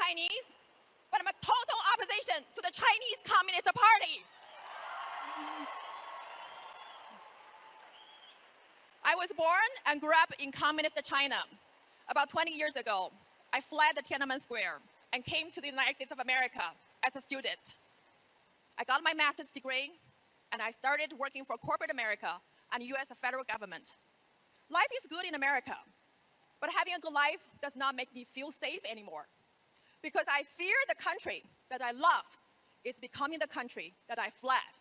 Chinese, but I'm a total opposition to the Chinese Communist Party. I was born and grew up in communist China. About 20 years ago, I fled the Tiananmen Square and came to the United States of America as a student. I got my master's degree, and I started working for corporate America and U.S. federal government. Life is good in America, but having a good life does not make me feel safe anymore, because I fear the country that I love is becoming the country that I fled.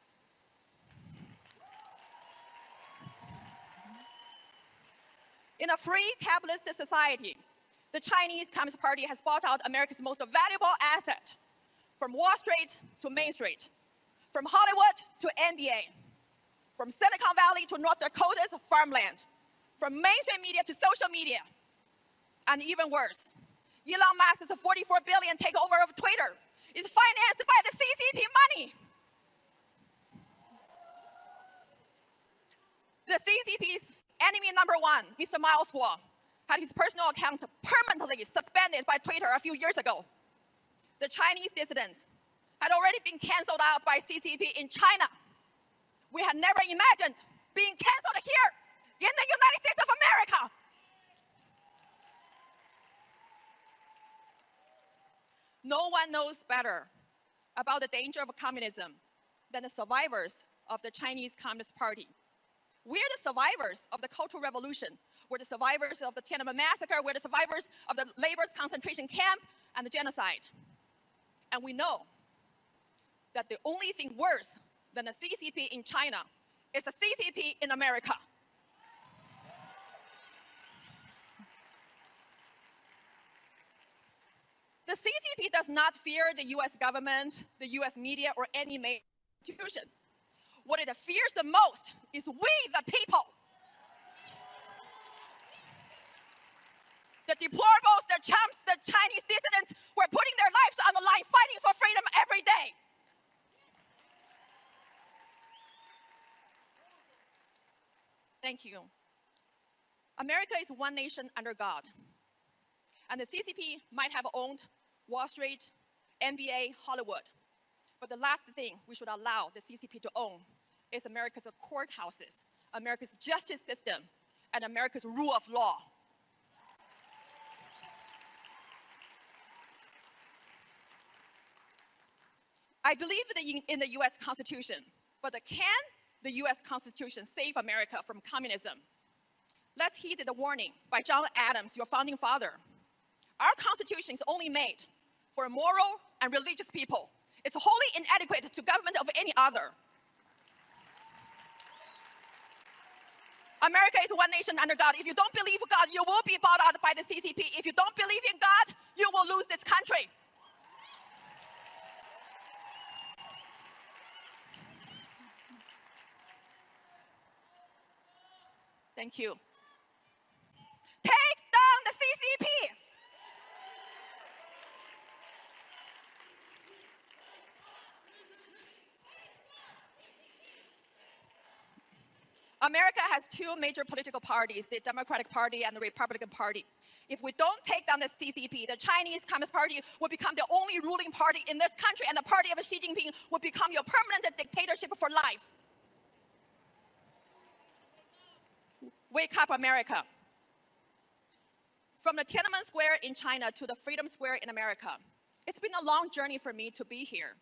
In a free capitalist society, the Chinese Communist Party has bought out America's most valuable asset, from Wall Street to Main Street, from Hollywood to NBA, from Silicon Valley to North Dakota's farmland, from mainstream media to social media. And even worse, Elon Musk's $44 billion takeover of Twitter is financed by the CCP money. The CCP's enemy number one, Mr. Miles Guo, had his personal account permanently suspended by Twitter a few years ago. The Chinese dissidents had already been canceled out by CCP in China. We had never imagined being canceled here in the United States of America. No one knows better about the danger of communism than the survivors of the Chinese Communist Party. We're the survivors of the Cultural Revolution. We're the survivors of the Tiananmen Massacre. We're the survivors of the labor's concentration camp and the genocide. And we know that the only thing worse than the CCP in China is the CCP in America. The CCP does not fear the US government, the US media, or any major institution. What it fears the most is we, the people. The deplorables, the chumps, the Chinese dissidents who are putting their lives on the line, fighting for freedom every day. Thank you. America is one nation under God. And the CCP might have owned Wall Street, NBA, Hollywood. But the last thing we should allow the CCP to own is America's courthouses, America's justice system, and America's rule of law. I believe in the US Constitution, but can the US Constitution save America from communism? Let's heed the warning by John Adams, your founding father. Our Constitution is only made for moral and religious people. It's wholly inadequate to government of any other. America is one nation under God. If you don't believe in God, you will be bought out by the CCP. If you don't believe in God, you will lose this country. Thank you. Take down the CCP. America has two major political parties, the Democratic Party and the Republican Party. If we don't take down the CCP, the Chinese Communist Party will become the only ruling party in this country, and the party of Xi Jinping will become your permanent dictatorship for life. Wake up, America. From the Tiananmen Square in China to the Freedom Square in America, it's been a long journey for me to be here.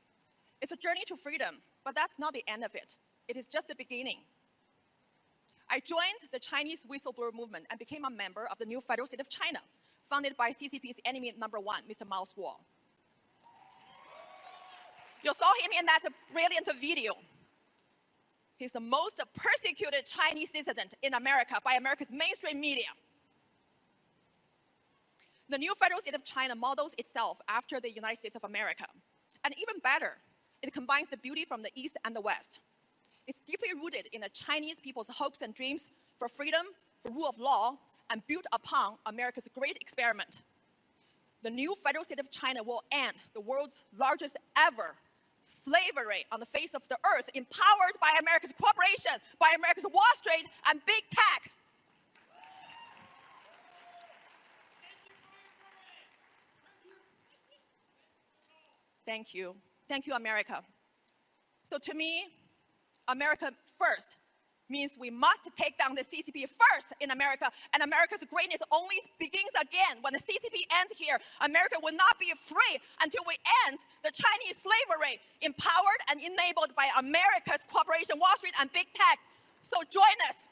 It's a journey to freedom, but that's not the end of it. It is just the beginning. I joined the Chinese whistleblower movement and became a member of the new federal state of China, founded by CCP's enemy number one, Mr. Miles Guo. You saw him in that brilliant video. He's the most persecuted Chinese dissident in America by America's mainstream media. The new federal state of China models itself after the United States of America. And even better, it combines the beauty from the East and the West. It's deeply rooted in the Chinese people's hopes and dreams for freedom, for rule of law, and built upon America's great experiment. The new federal state of China will end the world's largest ever slavery on the face of the earth, empowered by America's corporation, by America's Wall Street and big tech. Thank you. Thank you, America. So to me, America first means we must take down the CCP first in America, and America's greatness only begins again when the CCP ends here. America will not be free until we end the Chinese slavery, empowered and enabled by America's cooperation, Wall Street and big tech. So join us.